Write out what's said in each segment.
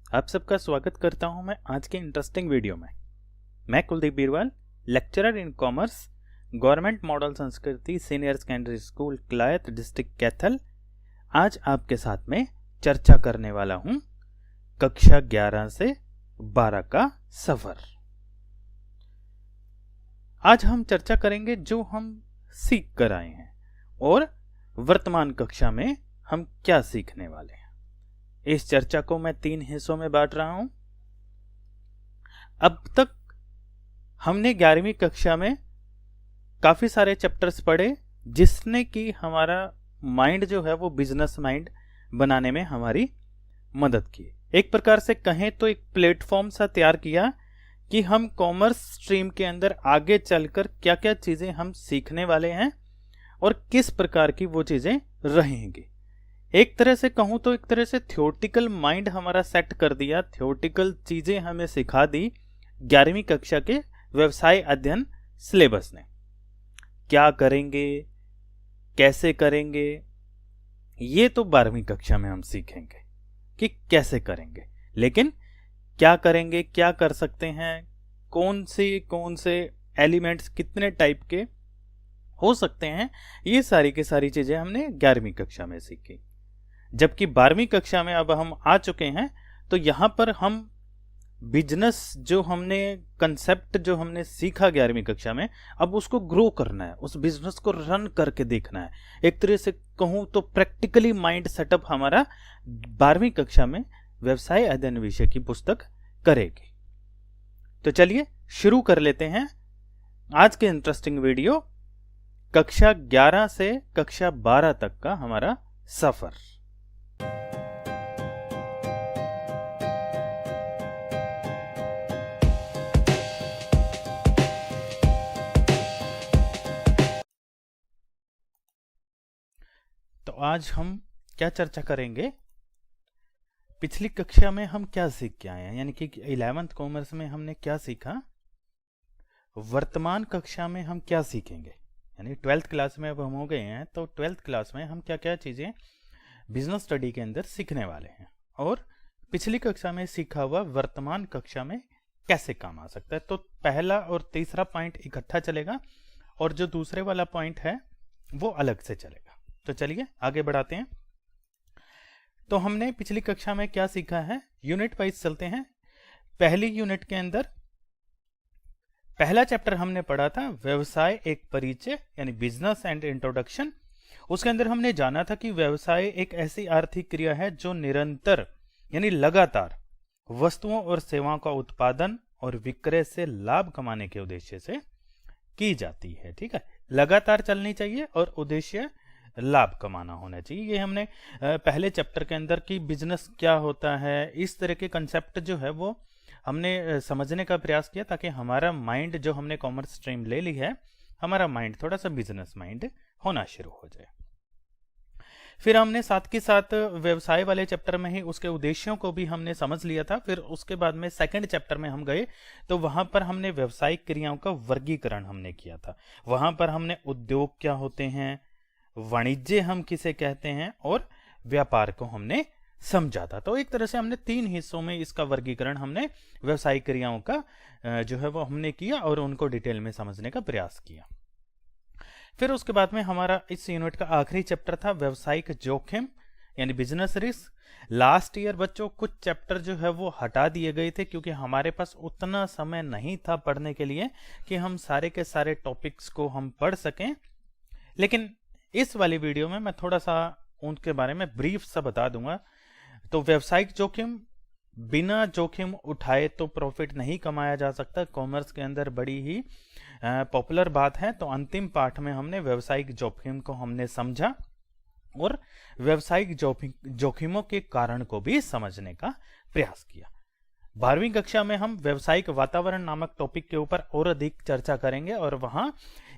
आप सबका स्वागत करता हूं मैं आज के इंटरेस्टिंग वीडियो में। मैं Kuldeep Birwal, lecturer in commerce, government model Sanskriti senior secondary school Kalayat district Kaithal. आज आपके साथ में चर्चा करने वाला हूं कक्षा 11 से 12 का सफर। आज हम चर्चा करेंगे जो हम सीख कर आए हैं और वर्तमान कक्षा में हम क्या सीखने वाले हैं। इस चर्चा को मैं 3 हिस्सों में बांट रहा हूं। अब तक हमने 11वीं कक्षा में काफी सारे चैप्टर्स पढ़े जिसने कि हमारा माइंड जो है वो बिजनेस माइंड बनाने में हमारी मदद की। एक प्रकार से कहें तो एक प्लेटफॉर्म सा तैयार किया कि हम कॉमर्स स्ट्रीम के अंदर आगे चलकर क्या क्या चीजें हम सीखने वाले हैं और किस प्रकार की वो चीजें रहेंगी। एक तरह से कहूं तो एक तरह से थ्योरेटिकल माइंड हमारा सेट कर दिया, थ्योरेटिकल चीजें हमें सिखा दी 11वीं कक्षा के व्यवसाय अध्ययन सिलेबस ने। क्या करेंगे, कैसे करेंगे, ये तो 12वीं कक्षा में हम सीखेंगे कि कैसे करेंगे, लेकिन क्या करेंगे, क्या कर सकते हैं, कौन से एलिमेंट्स कितने टाइप के हो सकते हैं, ये सारी की सारी चीजें हमने 11वीं कक्षा में सीखी। जबकि 12वीं कक्षा में अब हम आ चुके हैं तो यहां पर हम बिजनेस जो हमने कंसेप्ट जो हमने सीखा 11वीं कक्षा में, अब उसको ग्रो करना है, उस बिजनेस को रन करके देखना है। एक तरह से कहूं तो प्रैक्टिकली माइंड सेटअप हमारा 12वीं कक्षा में व्यवसाय अध्ययन विषय की पुस्तक करेगी। तो चलिए शुरू कर लेते हैं आज के इंटरेस्टिंग वीडियो, कक्षा 11 से कक्षा 12 तक का हमारा सफर। तो आज हम क्या चर्चा करेंगे, पिछली कक्षा में हम क्या सीख के आए हैं, यानी कि 11th कॉमर्स में हमने क्या सीखा, वर्तमान कक्षा में हम क्या सीखेंगे। यानी 12th क्लास में अब हम हो गए हैं तो 12th क्लास में हम क्या क्या चीजें बिजनेस स्टडी के अंदर सीखने वाले हैं और पिछली कक्षा में सीखा हुआ वर्तमान कक्षा में कैसे काम आ सकता है। तो पहला और तीसरा पॉइंट इकट्ठा चलेगा और जो दूसरे वाला पॉइंट है वो अलग से चलेगा। तो चलिए आगे बढ़ाते हैं। तो हमने पिछली कक्षा में क्या सीखा है, यूनिट वाइज चलते हैं। पहली यूनिट के अंदर पहला चैप्टर हमने पढ़ा था व्यवसाय एक परिचय, यानी बिजनेस एंड इंट्रोडक्शन। उसके अंदर हमने जाना था कि व्यवसाय एक ऐसी आर्थिक क्रिया है जो निरंतर यानी लगातार वस्तुओं और सेवाओं का उत्पादन और विक्रय से लाभ कमाने के उद्देश्य से की जाती है। ठीक है, लगातार चलनी चाहिए और उद्देश्य लाभ कमाना होना चाहिए। ये हमने पहले चैप्टर के अंदर की बिजनेस क्या होता है, इस तरह के कंसेप्ट जो है वो हमने समझने का प्रयास किया ताकि हमारा माइंड, जो हमने कॉमर्स स्ट्रीम ले ली है, हमारा माइंड थोड़ा सा बिजनेस माइंड होना शुरू हो जाए। फिर हमने साथ के साथ व्यवसाय वाले चैप्टर में ही उसके उद्देश्यों को भी हमने समझ लिया था। फिर उसके बाद में सेकंड चैप्टर में हम गए तो वहां पर हमने व्यवसायिक क्रियाओं का वर्गीकरण हमने किया था। वहां पर हमने उद्योग क्या होते हैं, वाणिज्य हम किसे कहते हैं और व्यापार को हमने समझा था। तो एक तरह से हमने 3 हिस्सों में इसका वर्गीकरण हमने व्यवसायिक क्रियाओं का जो है वो हमने किया और उनको डिटेल में समझने का प्रयास किया। फिर उसके बाद में हमारा इस यूनिट का आखिरी चैप्टर था व्यवसायिक जोखिम, यानी बिजनेस रिस्क। लास्ट ईयर बच्चों कुछ चैप्टर जो है वो हटा दिए गए थे क्योंकि हमारे पास उतना समय नहीं था पढ़ने के लिए कि हम सारे के सारे टॉपिक्स को हम पढ़ सकें। लेकिन इस वाली वीडियो में मैं थोड़ा सा उनके बारे में ब्रीफ सा बता दूंगा। तो व्यवसायिक जोखिम, बिना जोखिम उठाए तो प्रॉफिट नहीं कमाया जा सकता, कॉमर्स के अंदर बड़ी ही पॉपुलर बात है। तो अंतिम पाठ में हमने व्यवसायिक जोखिम को हमने समझा और व्यवसायिक जोखिमों के कारण को भी समझने का प्रयास किया। 12वीं कक्षा में हम व्यवसायिक वातावरण नामक टॉपिक के ऊपर और अधिक चर्चा करेंगे और वहां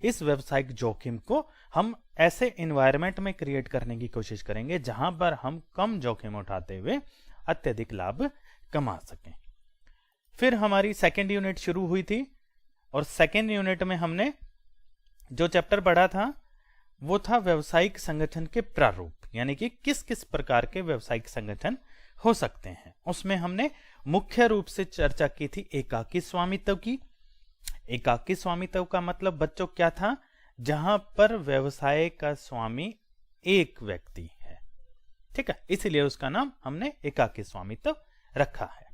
इस व्यवसायिक जोखिम को हम ऐसे एनवायरनमेंट में क्रिएट करने की कोशिश करेंगे जहां पर हम कम जोखिम उठाते हुए अत्यधिक लाभ कमा सकें। फिर हमारी सेकेंड यूनिट शुरू हुई थी और सेकेंड यूनिट में हमने जो चैप्टर पढ़ा था वो था व्यवसायिक संगठन के प्रारूप, यानी कि किस किस प्रकार के व्यवसायिक संगठन हो सकते हैं। उसमें हमने मुख्य रूप से चर्चा की थी एकाकी स्वामित्व की। एकाकी स्वामित्व का मतलब बच्चों क्या था? जहां पर व्यवसाय का स्वामी एक व्यक्ति है, ठीक है, इसीलिए उसका नाम हमने एकाकी स्वामित्व रखा है।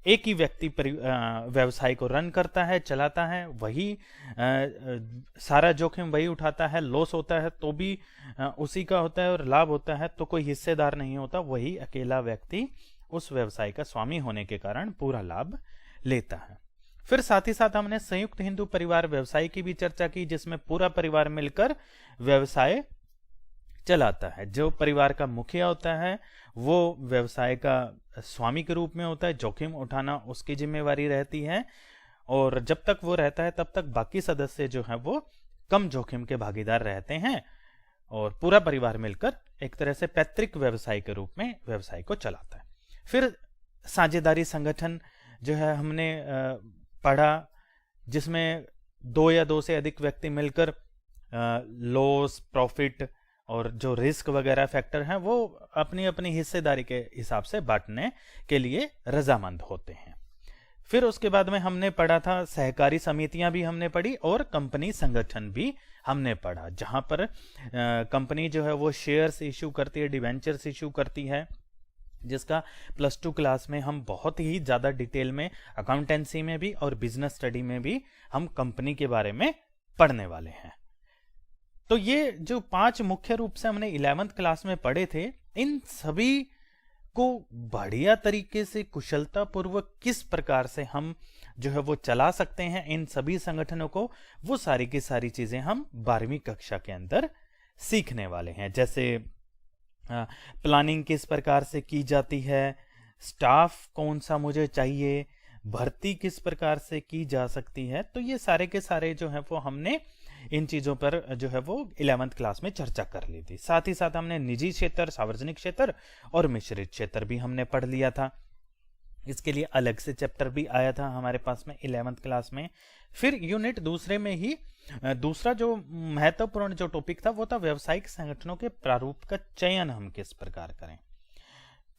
एक ही व्यक्ति व्यवसाय को रन करता है, चलाता है, वही सारा जोखिम वही उठाता है, लॉस होता है तो भी उसी का होता है और लाभ होता है तो कोई हिस्सेदार नहीं होता, वही अकेला व्यक्ति उस व्यवसाय का स्वामी होने के कारण पूरा लाभ लेता है। फिर साथ ही साथ हमने संयुक्त हिंदू परिवार व्यवसाय की भी चर्चा की, जिसमें पूरा परिवार मिलकर व्यवसाय चलाता है। जो परिवार का मुखिया होता है वो व्यवसाय का स्वामी के रूप में होता है, जोखिम उठाना उसकी जिम्मेवारी रहती है, और जब तक वो रहता है तब तक बाकी सदस्य जो है वो कम जोखिम के भागीदार रहते हैं, और पूरा परिवार मिलकर एक तरह से पैतृक व्यवसाय के रूप में व्यवसाय को चलाता है। फिर साझेदारी संगठन जो है हमने पढ़ा, जिसमें 2 या 2 से अधिक व्यक्ति मिलकर लॉस, प्रॉफिट और जो रिस्क वगैरह फैक्टर हैं वो अपनी अपनी हिस्सेदारी के हिसाब से बांटने के लिए रजामंद होते हैं। फिर उसके बाद में हमने पढ़ा था सहकारी समितियां भी हमने पढ़ी, और कंपनी संगठन भी हमने पढ़ा, जहां पर कंपनी जो है वो शेयर्स इशू करती है, डिवेंचर्स इशू करती है, जिसका +2 क्लास में हम बहुत ही ज़्यादा डिटेल में अकाउंटेंसी में भी और बिजनेस स्टडी में भी हम कंपनी के बारे में पढ़ने वाले हैं। तो ये जो 5 मुख्य रूप से हमने 11th क्लास में पढ़े थे, इन सभी को बढ़िया तरीके से कुशलता पूर्वक किस प्रकार से हम जो है वो चला सकते हैं इन सभी संगठनों को, वो सारी की सारी चीजें हम 12वीं कक्षा के अंदर सीखने वाले हैं। जैसे प्लानिंग किस प्रकार से की जाती है, स्टाफ कौन सा मुझे चाहिए, भर्ती किस प्रकार से की जा सकती है, तो ये सारे के सारे जो है वो हमने इन चीजों पर जो है वो 11th क्लास में चर्चा कर ली थी। साथ ही साथ हमने निजी क्षेत्र, सार्वजनिक क्षेत्र और मिश्रित क्षेत्र भी हमने पढ़ लिया था। इसके लिए अलग से चैप्टर भी आया था हमारे पास में 11th क्लास में। फिर यूनिट दूसरे में ही दूसरा जो महत्वपूर्ण जो टॉपिक था वो था व्यावसायिक संगठनों के प्रारूप का चयन हम किस प्रकार करें।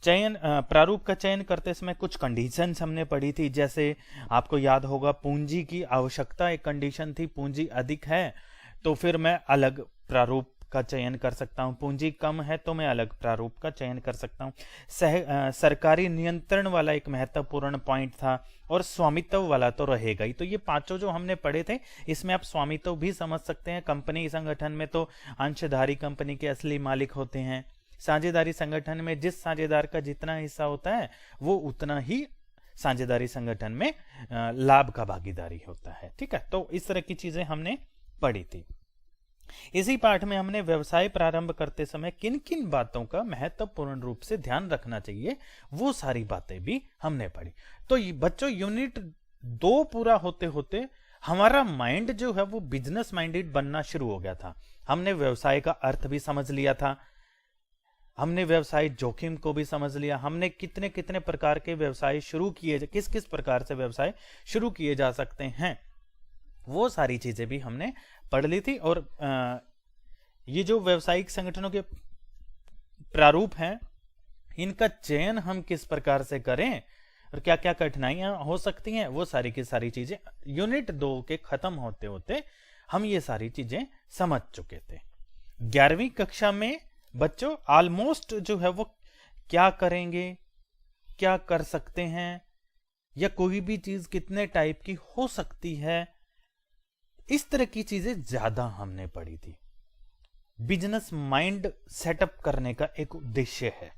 प्रारूप का चयन करते समय कुछ कंडीशंस हमने पढ़ी थी, जैसे आपको याद होगा पूंजी की आवश्यकता एक कंडीशन थी, पूंजी अधिक है तो फिर मैं अलग प्रारूप का चयन कर सकता हूं, पूंजी कम है तो मैं अलग प्रारूप का चयन कर सकता हूं। सरकारी नियंत्रण वाला एक महत्वपूर्ण पॉइंट था, और स्वामित्व वाला तो रहेगा ही। तो ये 5 जो हमने पढ़े थे, इसमें आप स्वामित्व भी समझ सकते हैं। कंपनी संगठन में तो अंशधारी कंपनी के असली मालिक होते हैं, साझेदारी संगठन में जिस साझेदार का जितना हिस्सा होता है वो उतना ही साझेदारी संगठन में लाभ का भागीदारी होता है, ठीक है। तो इस तरह की चीजें हमने पढ़ी थी। इसी पाठ में हमने व्यवसाय प्रारंभ करते समय किन किन बातों का महत्वपूर्ण रूप से ध्यान रखना चाहिए, वो सारी बातें भी हमने पढ़ी। तो बच्चों यूनिट 2 पूरा होते होते हमारा माइंड जो है वो बिजनेस माइंडेड बनना शुरू हो गया था। हमने व्यवसाय का अर्थ भी समझ लिया था, हमने व्यवसाय जोखिम को भी समझ लिया, हमने कितने कितने प्रकार के व्यवसाय शुरू किए, किस किस प्रकार से व्यवसाय शुरू किए जा सकते हैं, वो सारी चीजें भी हमने पढ़ ली थी। और ये जो व्यावसायिक संगठनों के प्रारूप हैं, इनका चयन हम किस प्रकार से करें और क्या क्या कठिनाइयां हो सकती हैं, वो सारी की सारी चीजें यूनिट 2 के खत्म होते होते हम ये सारी चीजें समझ चुके थे। 11वीं कक्षा में बच्चों ऑलमोस्ट जो है वो क्या करेंगे, क्या कर सकते हैं, या कोई भी चीज कितने टाइप की हो सकती है, इस तरह की चीजें ज्यादा हमने पढ़ी थी। बिजनेस माइंड सेटअप करने का एक उद्देश्य है,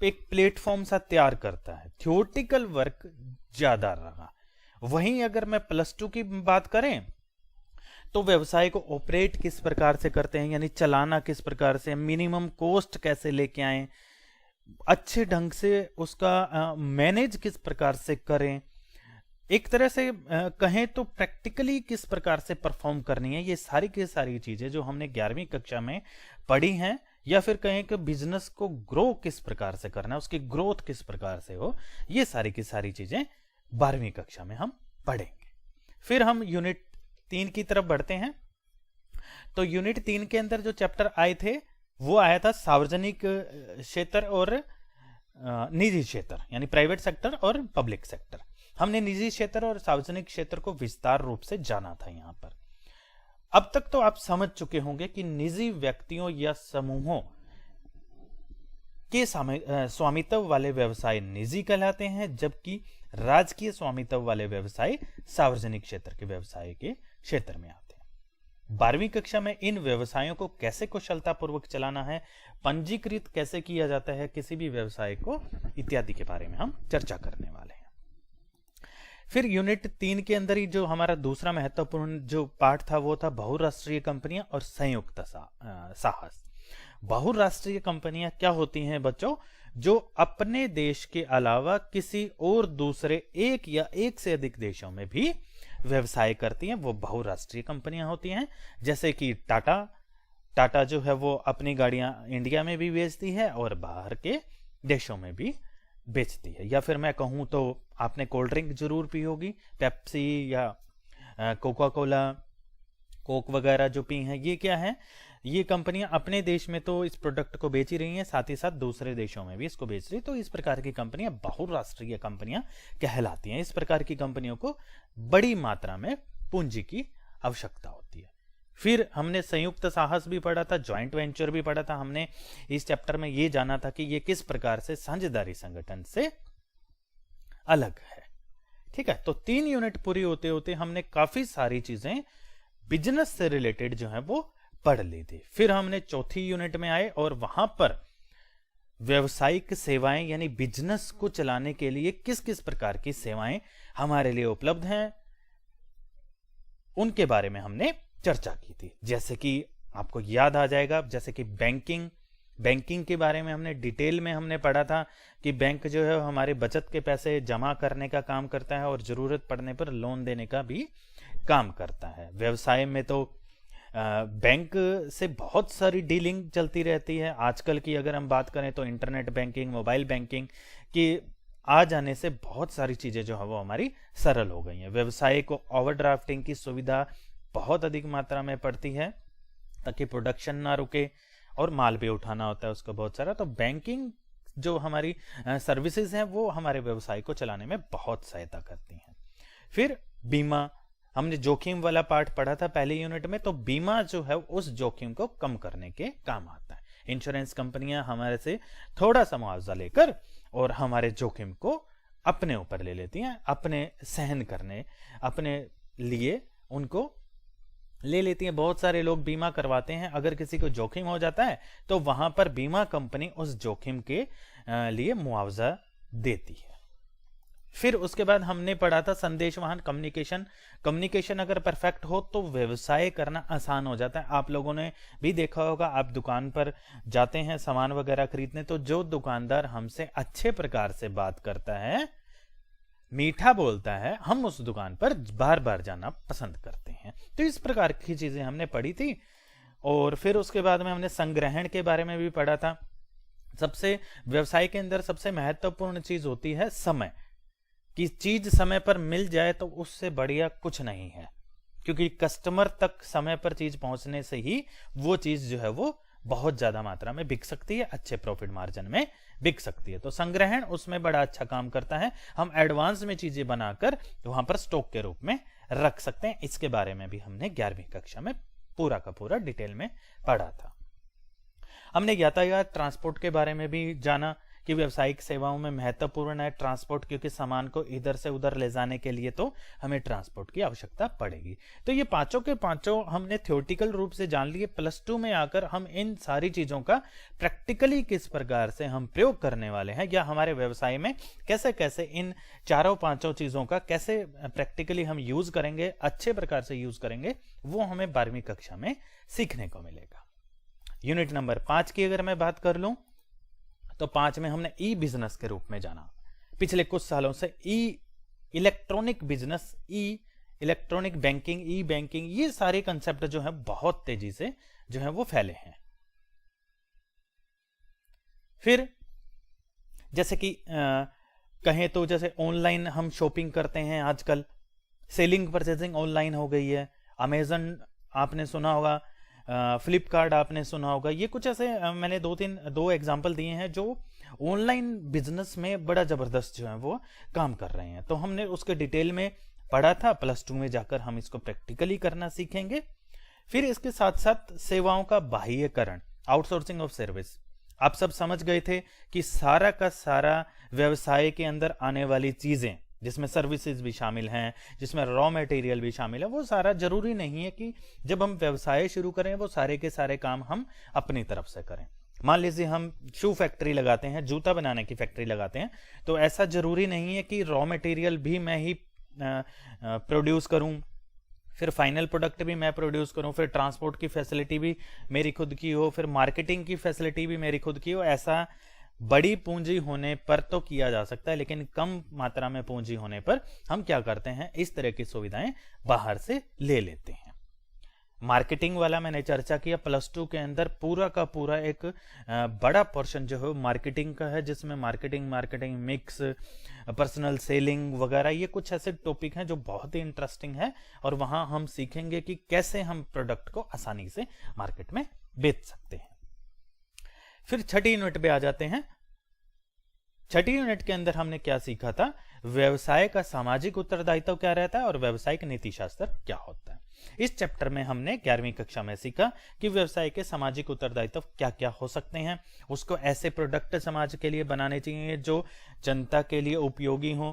एक प्लेटफॉर्म सा तैयार करता है, थियोरेटिकल वर्क ज्यादा रहा। वहीं अगर मैं +2 की बात करें तो व्यवसाय को ऑपरेट किस प्रकार से करते हैं, यानी चलाना किस प्रकार से, मिनिमम कॉस्ट कैसे लेके आए, अच्छे ढंग से उसका मैनेज किस प्रकार से करें, एक तरह से कहें तो प्रैक्टिकली किस प्रकार से परफॉर्म करनी है, ये सारी की सारी चीजें जो हमने 11वीं कक्षा में पढ़ी हैं, या फिर कहें कि बिजनेस को ग्रो किस प्रकार से करना है, उसकी ग्रोथ किस प्रकार से हो, ये सारी की सारी चीजें 12वीं कक्षा में हम पढ़ेंगे। फिर हम यूनिट 3 की तरफ बढ़ते हैं। तो यूनिट 3 के अंदर जो चैप्टर आए थे वो आया था सार्वजनिक क्षेत्र और निजी क्षेत्र यानी प्राइवेट सेक्टर और पब्लिक सेक्टर। हमने निजी क्षेत्र और सार्वजनिक क्षेत्र को विस्तार रूप से जाना था यहां पर। अब तक तो आप समझ चुके होंगे कि निजी व्यक्तियों या समूहों के स्वामित्व वाले व्यवसाय निजी कहलाते हैं, जबकि राजकीय स्वामित्व वाले व्यवसाय सार्वजनिक क्षेत्र के व्यवसाय के क्षेत्र में आते हैं। 12वीं कक्षा में इन व्यवसायों को कैसे कुशलतापूर्वक चलाना है, पंजीकृत कैसे किया जाता है किसी भी व्यवसाय को, इत्यादि के बारे में हम चर्चा करने वाले हैं। फिर यूनिट 3 के अंदर ही जो हमारा दूसरा महत्वपूर्ण जो पार्ट था वो था बहुराष्ट्रीय कंपनियां और संयुक्त साहस। बहुराष्ट्रीय कंपनियां क्या होती हैं बच्चों? जो अपने देश के अलावा किसी और दूसरे एक या एक से अधिक देशों में भी व्यवसाय करती हैं, वो बहुराष्ट्रीय कंपनियां होती हैं। जैसे कि टाटा जो है वो अपनी गाड़ियां इंडिया में भी बेचती है और बाहर के देशों में भी बेचती है। या फिर मैं कहूं तो आपने कोल्ड ड्रिंक जरूर पी होगी, पेप्सी या कोका कोला, कोक वगैरह जो पी हैं, ये क्या है? ये कंपनियां अपने देश में तो इस प्रोडक्ट को बेच ही रही हैं, साथ ही साथ दूसरे देशों में भी इसको बेच रही। तो इस प्रकार की कंपनियां बहुराष्ट्रीय कंपनियां कहलाती हैं। इस प्रकार की कंपनियों को बड़ी मात्रा में पूंजी की आवश्यकता होती है। फिर हमने संयुक्त साहस भी पढ़ा था, ज्वाइंट वेंचर भी पढ़ा था। हमने इस चैप्टर में ये जाना था कि ये किस प्रकार से साझेदारी संगठन से अलग है। ठीक है, तो 3 यूनिट पूरी होते होते हमने काफी सारी चीजें बिजनेस से रिलेटेड जो है वो पढ़ ली थी। फिर हमने चौथी यूनिट में आए और वहां पर व्यवसायिक सेवाएं यानी बिजनेस को चलाने के लिए किस किस प्रकार की सेवाएं हमारे लिए उपलब्ध हैं, उनके बारे में हमने चर्चा की थी। जैसे कि आपको याद आ जाएगा, जैसे कि बैंकिंग के बारे में हमने डिटेल में हमने पढ़ा था कि बैंक जो है हमारे बचत के पैसे जमा करने का काम करता है और जरूरत पड़ने पर लोन देने का भी काम करता है। व्यवसाय में तो बैंक से बहुत सारी डीलिंग चलती रहती है। आजकल की अगर हम बात करें तो इंटरनेट बैंकिंग, मोबाइल बैंकिंग की आ जाने से बहुत सारी चीजें जो है वो हमारी सरल हो गई हैं। व्यवसाय को ओवरड्राफ्टिंग की सुविधा बहुत अधिक मात्रा में पड़ती है ताकि प्रोडक्शन ना रुके, और माल भी उठाना होता है उसको बहुत सारा। तो बैंकिंग जो हमारी सर्विसेज हैं वो हमारे व्यवसाय को चलाने में बहुत सहायता करती हैं। फिर बीमा, हमने जोखिम वाला पार्ट पढ़ा था पहले यूनिट में। तो बीमा जो है उस जोखिम को कम करने के काम आता है। इंश्योरेंस कंपनियां हमारे से थोड़ा सा मुआवजा लेकर और हमारे जोखिम को अपने ऊपर ले लेती हैं, अपने सहन करने, अपने लिए उनको ले लेती हैं। बहुत सारे लोग बीमा करवाते हैं, अगर किसी को जोखिम हो जाता है तो वहां पर बीमा कंपनी उस जोखिम के लिए मुआवजा देती है। फिर उसके बाद हमने पढ़ा था संदेशवाहन, कम्युनिकेशन अगर परफेक्ट हो तो व्यवसाय करना आसान हो जाता है। आप लोगों ने भी देखा होगा, आप दुकान पर जाते हैं सामान वगैरह खरीदने, तो जो दुकानदार हमसे अच्छे प्रकार से बात करता है, मीठा बोलता है, हम उस दुकान पर बार बार जाना पसंद करते हैं। तो इस प्रकार की चीजें हमने पढ़ी थी। और फिर उसके बाद में हमने संग्रहण के बारे में भी पढ़ा था। सबसे व्यवसाय के अंदर सबसे महत्वपूर्ण चीज होती है समय, कि चीज समय पर मिल जाए तो उससे बढ़िया कुछ नहीं है, क्योंकि कस्टमर तक समय पर चीज पहुंचने से ही वो चीज जो है वो बहुत ज्यादा मात्रा में बिक सकती है, अच्छे प्रॉफिट मार्जिन में बिक सकती है। तो संग्रहण उसमें बड़ा अच्छा काम करता है। हम एडवांस में चीजें बनाकर वहां पर स्टॉक के रूप में रख सकते हैं। इसके बारे में भी हमने 11वीं कक्षा में पूरा का पूरा डिटेल में पढ़ा था। हमने यातायात ट्रांसपोर्ट के बारे में भी जाना कि व्यावसायिक सेवाओं में महत्वपूर्ण है ट्रांसपोर्ट, क्योंकि सामान को इधर से उधर ले जाने के लिए तो हमें ट्रांसपोर्ट की आवश्यकता पड़ेगी। तो ये पांचों के पांचों हमने थ्योरेटिकल रूप से जान लिए। +2 में आकर हम इन सारी चीजों का प्रैक्टिकली किस प्रकार से हम प्रयोग करने वाले हैं, या हमारे व्यवसाय में कैसे कैसे इन चारों पांचों चीजों का कैसे प्रैक्टिकली हम यूज करेंगे, अच्छे प्रकार से यूज करेंगे, वो हमें 12वीं कक्षा में सीखने को मिलेगा। यूनिट नंबर 5 की अगर मैं बात कर लूं तो 5 में हमने ई बिजनेस के रूप में जाना। पिछले कुछ सालों से इलेक्ट्रॉनिक बिजनेस, इलेक्ट्रॉनिक बैंकिंग, ई बैंकिंग, ये सारे कंसेप्ट जो है बहुत तेजी से जो है वो फैले हैं। फिर जैसे कि कहें तो जैसे ऑनलाइन हम शॉपिंग करते हैं, आजकल सेलिंग परचेजिंग ऑनलाइन हो गई है। अमेजन आपने सुना होगा, फ्लिपकार्ट आपने सुना होगा। ये कुछ ऐसे मैंने दो एग्जांपल दिए हैं जो ऑनलाइन बिजनेस में बड़ा जबरदस्त जो है वो काम कर रहे हैं। तो हमने उसके डिटेल में पढ़ा था, +2 में जाकर हम इसको प्रैक्टिकली करना सीखेंगे। फिर इसके साथ साथ सेवाओं का बाह्यकरण, आउटसोर्सिंग ऑफ सर्विस। आप सब समझ गए थे कि सारा का सारा व्यवसाय के अंदर आने वाली चीजें, जिसमें सर्विसेज भी शामिल हैं, जिसमें रॉ मटेरियल भी शामिल है, वो सारा जरूरी नहीं है कि जब हम व्यवसाय शुरू करें वो सारे के सारे काम हम अपनी तरफ से करें। मान लीजिए हम शू फैक्ट्री लगाते हैं, जूता बनाने की फैक्ट्री लगाते हैं, तो ऐसा जरूरी नहीं है कि रॉ मटेरियल भी मैं ही प्रोड्यूस करूं, फिर फाइनल प्रोडक्ट भी मैं प्रोड्यूस करूं, फिर ट्रांसपोर्ट की फैसिलिटी भी मेरी खुद की हो, फिर मार्केटिंग की फैसिलिटी भी मेरी खुद की हो। ऐसा बड़ी पूंजी होने पर तो किया जा सकता है, लेकिन कम मात्रा में पूंजी होने पर हम क्या करते हैं, इस तरह की सुविधाएं बाहर से ले लेते हैं। मार्केटिंग वाला मैंने चर्चा किया, +2 के अंदर पूरा का पूरा एक बड़ा पोर्शन जो है मार्केटिंग का है, जिसमें मार्केटिंग मिक्स, पर्सनल सेलिंग वगैरह, ये कुछ ऐसे टॉपिक हैं जो बहुत ही इंटरेस्टिंग है, और वहां हम सीखेंगे कि कैसे हम प्रोडक्ट को आसानी से मार्केट में बेच सकते हैं। फिर छठी यूनिट पे आ जाते हैं। छठी यूनिट के अंदर हमने क्या सीखा था, व्यवसाय का सामाजिक उत्तरदायित्व क्या रहता है और व्यवसायिक नीति शास्त्र क्या होता है। इस चैप्टर में हमने 11वीं कक्षा में सीखा कि व्यवसाय के सामाजिक उत्तरदायित्व क्या क्या हो सकते हैं। उसको ऐसे प्रोडक्ट समाज के लिए बनाने चाहिए जो जनता के लिए उपयोगी हो,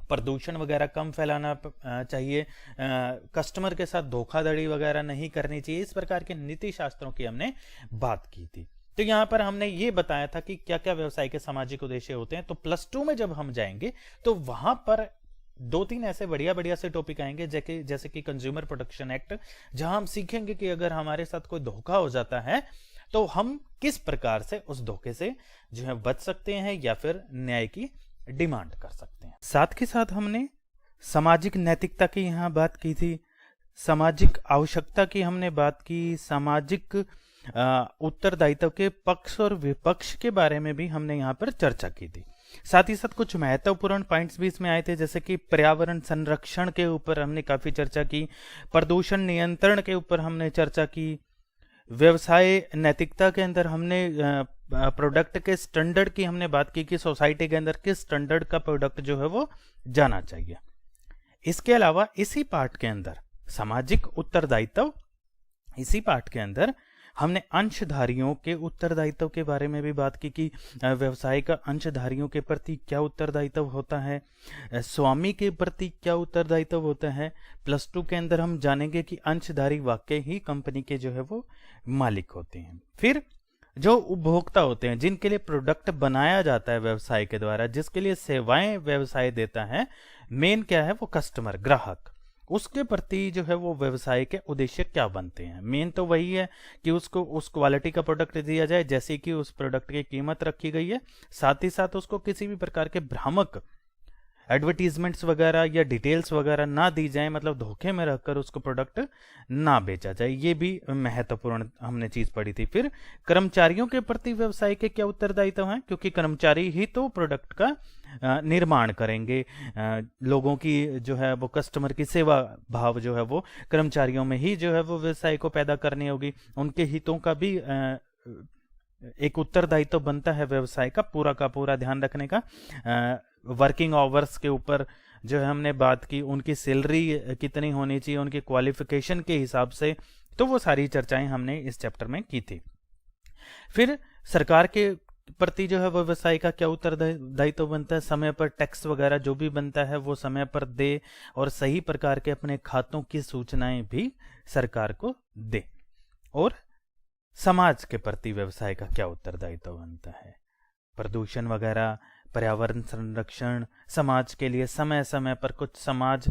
प्रदूषण वगैरह कम फैलाना चाहिए, कस्टमर के साथ धोखाधड़ी वगैरह नहीं करनी चाहिए। इस प्रकार के नीति शास्त्रों की हमने बात की थी। तो यहां पर हमने ये बताया था कि क्या क्या व्यवसाय के सामाजिक उद्देश्य होते हैं। तो +2 में जब हम जाएंगे तो वहां पर 2-3 ऐसे बढ़िया से टॉपिक आएंगे, जैसे कि कंज्यूमर प्रोटेक्शन एक्ट, जहां हम सीखेंगे कि अगर हमारे साथ कोई धोखा हो जाता है तो हम किस प्रकार से उस धोखे से जो है बच सकते हैं या फिर न्याय की डिमांड कर सकते हैं। साथ के साथ हमने सामाजिक नैतिकता की यहाँ बात की थी, सामाजिक आवश्यकता की हमने बात की, सामाजिक उत्तरदायित्व के पक्ष और विपक्ष के बारे में भी हमने यहाँ पर चर्चा की थी। साथ ही साथ कुछ महत्वपूर्ण पॉइंट्स भी इसमें आए थे, जैसे कि पर्यावरण संरक्षण के ऊपर हमने काफी चर्चा की, प्रदूषण नियंत्रण के ऊपर हमने चर्चा की, व्यवसाय नैतिकता के अंदर हमने प्रोडक्ट के स्टैंडर्ड की हमने बात की कि सोसाइटी के अंदर किस स्टैंडर्ड का प्रोडक्ट जो है वो जाना चाहिए। इसके अलावा इसी पार्ट के अंदर सामाजिक उत्तरदायित्व, इसी पार्ट के अंदर हमने अंशधारियों के उत्तरदायित्व के बारे में भी बात की कि व्यवसाय का अंशधारियों के प्रति क्या उत्तरदायित्व होता है, स्वामी के प्रति क्या उत्तरदायित्व होता है। +2 के अंदर हम जानेंगे कि अंशधारी वाकई ही कंपनी के जो है वो मालिक होते हैं। फिर जो उपभोक्ता होते हैं, जिनके लिए प्रोडक्ट बनाया जाता है व्यवसाय के द्वारा, जिसके लिए सेवाएं व्यवसाय देता है, मेन क्या है वो कस्टमर, ग्राहक, उसके प्रति जो है वो व्यवसाय के उद्देश्य क्या बनते हैं। मेन तो वही है कि उसको उस क्वालिटी का प्रोडक्ट दिया जाए जैसे कि उस प्रोडक्ट की कीमत रखी गई है, साथ ही साथ उसको किसी भी प्रकार के भ्रामक एडवर्टीजमेंट्स वगैरह या डिटेल्स वगैरह ना दी जाए, मतलब धोखे में रखकर उसको प्रोडक्ट ना बेचा जाए। ये भी महत्वपूर्ण हमने चीज पढ़ी थी। फिर कर्मचारियों के प्रति व्यवसाय के क्या उत्तरदायित्व हैं, क्योंकि कर्मचारी ही तो प्रोडक्ट का निर्माण करेंगे, लोगों की जो है वो कस्टमर की सेवा भाव जो है वो कर्मचारियों में ही जो है वो व्यवसाय को पैदा करनी होगी। उनके हितों का भी एक उत्तरदायित्व बनता है व्यवसाय का पूरा ध्यान रखने का। वर्किंग आवर्स के ऊपर जो है हमने बात की, उनकी सैलरी कितनी होनी चाहिए, उनकी क्वालिफिकेशन के हिसाब से, तो वो सारी चर्चाएं हमने इस चैप्टर में की थी। फिर सरकार के प्रति जो है व्यवसाय का क्या उत्तरदायित्व बनता है, समय पर टैक्स वगैरह जो भी बनता है वो समय पर दे और सही प्रकार के अपने खातों की सूचनाएं भी सरकार को दे। और समाज के प्रति व्यवसाय का क्या उत्तरदायित्व बनता है, प्रदूषण वगैरह, पर्यावरण संरक्षण, समाज के लिए समय समय पर कुछ समाज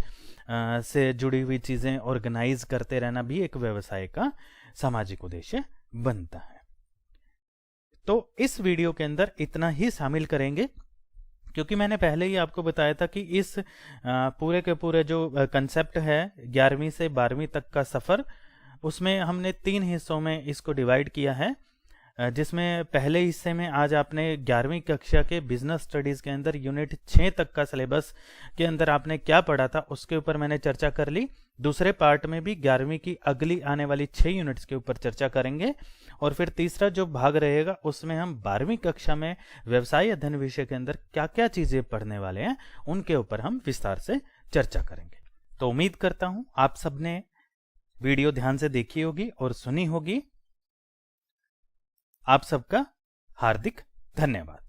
से जुड़ी हुई चीजें ऑर्गेनाइज करते रहना भी एक व्यवसाय का सामाजिक उद्देश्य बनता है। तो इस वीडियो के अंदर इतना ही शामिल करेंगे, क्योंकि मैंने पहले ही आपको बताया था कि इस पूरे के पूरे जो कंसेप्ट है 11वीं से 12वीं तक का सफर, उसमें हमने 3 हिस्सों में इसको डिवाइड किया है, जिसमें पहले हिस्से में आज आपने 11वीं कक्षा के बिजनेस स्टडीज के अंदर यूनिट 6 तक का सिलेबस के अंदर आपने क्या पढ़ा था उसके ऊपर मैंने चर्चा कर ली। दूसरे पार्ट में भी 11वीं की अगली आने वाली 6 यूनिट्स के ऊपर चर्चा करेंगे और फिर तीसरा जो भाग रहेगा उसमें हम 12वीं कक्षा में व्यवसाय अध्ययन विषय के अंदर क्या क्या चीजें पढ़ने वाले हैं उनके ऊपर हम विस्तार से चर्चा करेंगे। तो उम्मीद करता हूं आप सबने वीडियो ध्यान से देखी होगी और सुनी होगी। आप सबका हार्दिक धन्यवाद।